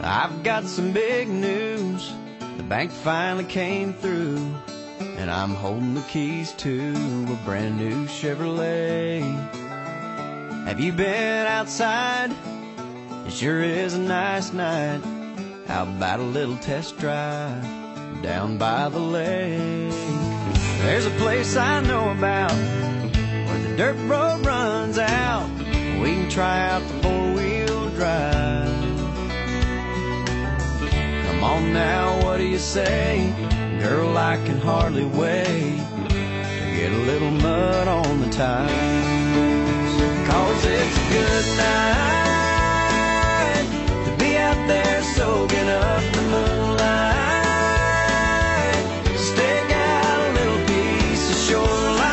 I've got some big news. The bank finally came through, and I'm holding the keys to a brand new Chevrolet. Have you been outside? It sure is a nice night. How about a little test drive down by the lake? There's a place I know about where the dirt road runs out. We can try out the four-wheel drive. Come on now, what do you say? Girl, I can hardly wait to get a little mud on the tires. 'Cause it's a good night to be out there soaking up the moonlight. Stake out a little piece of shoreline.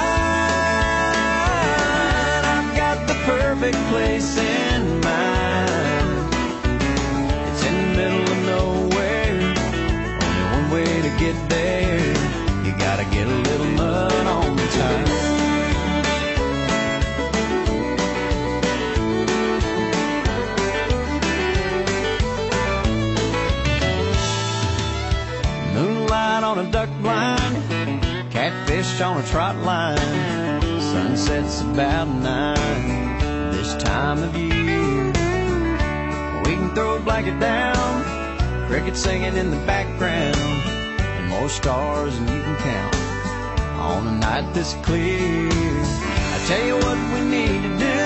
I've got the perfect place in mind. It's in the middle of nowhere, only one way to get there. You gotta get a little mud on the tires. On a duck blind, catfish on a trot line. Sunset's about 9 this time of year. We can throw a blanket down, crickets singing in the background, and more stars than you can count on a night this clear. I tell you what we need to do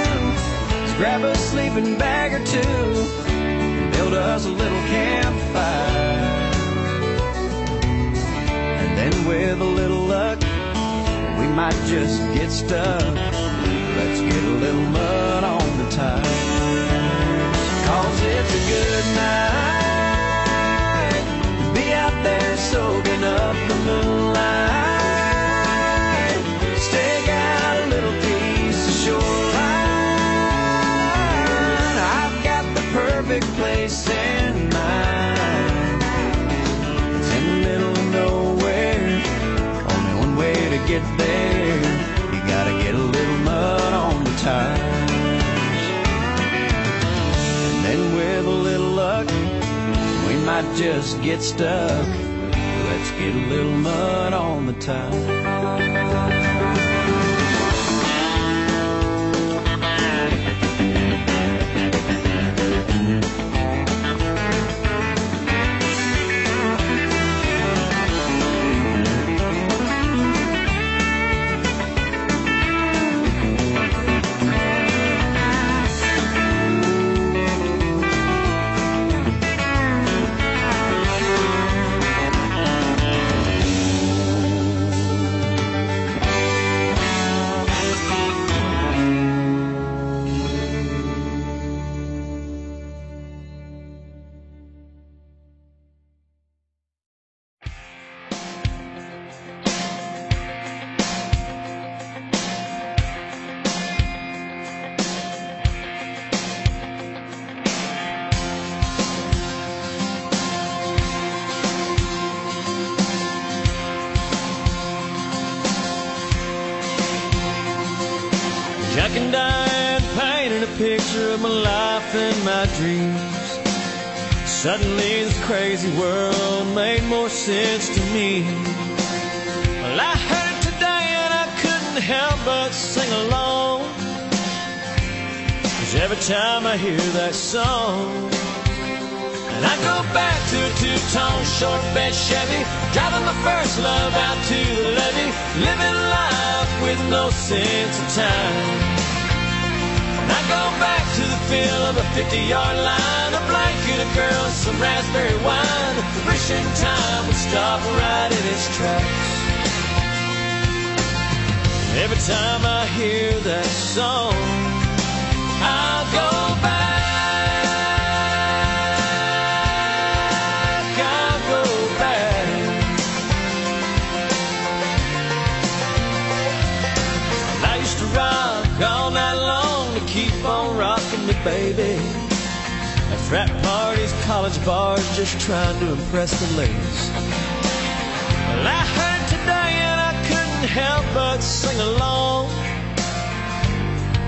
is grab a sleeping bag or two and build us a little campfire. Then with a little luck, we might just get stuck. Let's get a little mud on the tires. 'Cause it's a good night to be out there soaking up the moonlight. Stake out a little piece of shoreline. I've got the perfect place in mind. It's in the middle of nowhere, way to get there. You gotta get a little mud on the tires. And then with a little luck, we might just get stuck. Let's get a little mud on the tires. Jack and Diane painted a picture of my life and my dreams. Suddenly this crazy world made more sense to me. Well, I heard it today and I couldn't help but sing along. 'Cause every time I hear that song, and I go back to a two-tone short bed Chevy, driving my first love out to the levee, living life with no sense of time. And I go back to the feel of a 50-yard line, a blanket, a girl, and some raspberry wine. Wishing time would stop right in its tracks. Every time I hear that song, I'll go back. All night long to keep on rocking me, baby. At frat parties, college bars, just trying to impress the ladies. Well, I heard today and I couldn't help but sing along.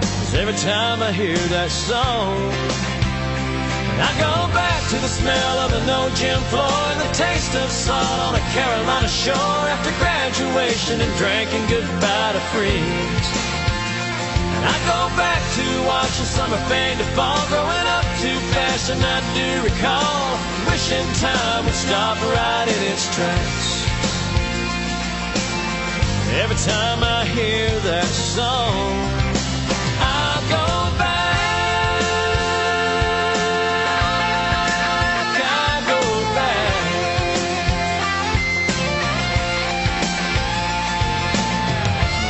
'Cause every time I hear that song, I go back to the smell of the no-gym floor and the taste of salt on a Carolina shore after graduation and drinking goodbye to friends. And I go back to watching summer fade to fall, growing up too fast, and I do recall wishing time would stop right in its tracks. Every time I hear that song, I go back, I go back.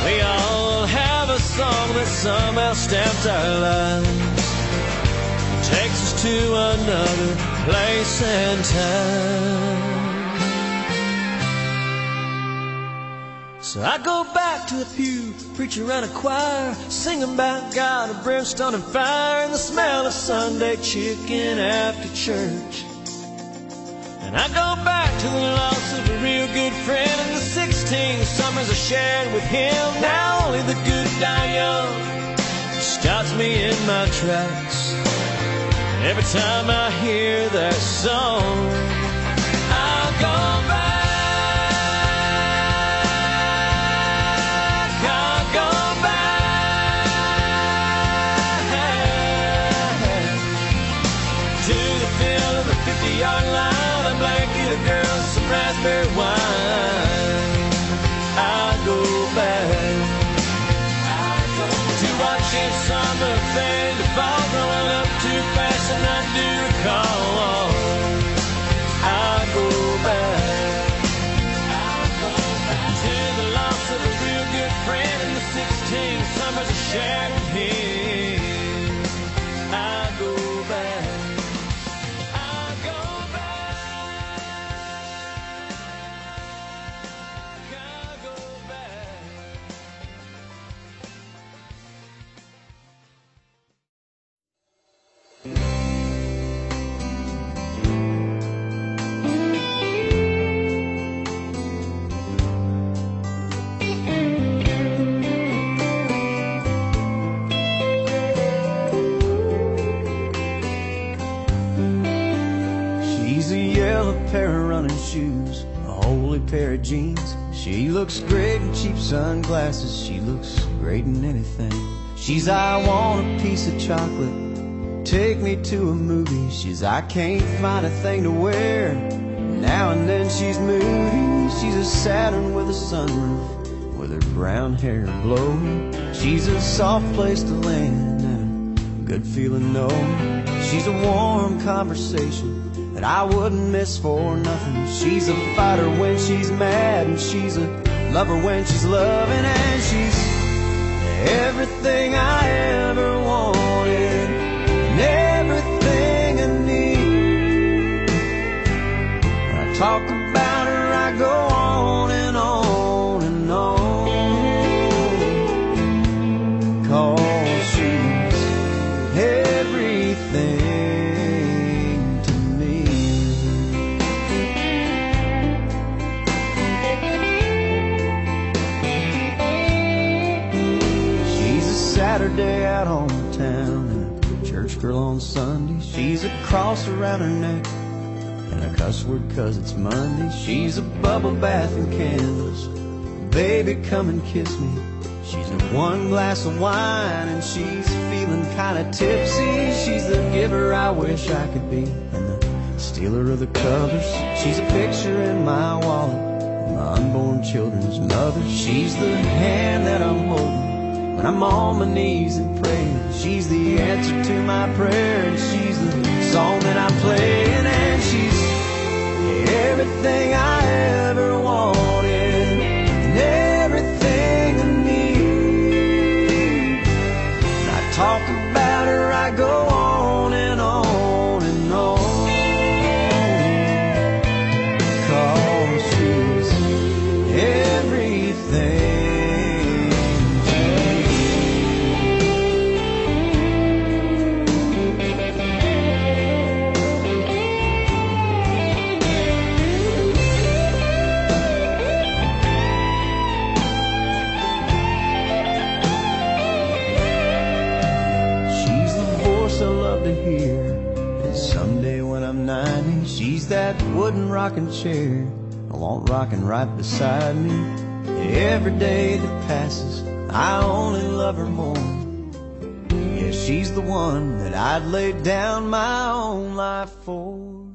We all have a song that somehow stamps our lives, takes us to another place and time. So I go back to the pew, preacher and a choir, singing about God and brimstone and fire, and the smell of Sunday chicken after church. And I go back to the loss of a real good friend and the 16 summers I shared with him. Now only the good die young stops me in my tracks. Every time I hear that song, I go back. Yard line, a blanket of girls, some raspberry wine. I go back to watching summer fade to fall, growing up too fast, and I do recall. I go back to the loss of a real good friend and the 16 summers I shared with him. I go back. Pair of running shoes, a holy pair of jeans. She looks great in cheap sunglasses, she looks great in anything. She's I want a piece of chocolate, take me to a movie. She's I can't find a thing to wear, now and then she's moody. She's a Saturn with a sunroof, with her brown hair blowing. She's a soft place to land and a good feeling no. She's a warm conversation that I wouldn't miss for nothing. She's a fighter when she's mad, and she's a lover when she's loving, and she's everything I ever wanted and everything I need. When I talk about her, I go on and on and on, 'cause she's everything. Saturday out on the town and a church girl on Sunday. She's a cross around her neck and a cuss word 'cause it's Monday. She's a bubble bath and candles, baby come and kiss me. She's a one glass of wine and she's feeling kinda tipsy. She's the giver I wish I could be and the stealer of the covers. She's a picture in my wallet, my unborn children's mother. She's the hand that I'm holding when I'm on my knees and praying. She's the answer to my prayer, and she's the song that I'm playing, and she's everything I ever wanted and everything I need. When I talk about her, I go on and on and on, 'cause she's everything. Someday when I'm 90, she's that wooden rocking chair I want rocking right beside me. Every day that passes, I only love her more. Yeah, she's the one that I'd lay down my own life for.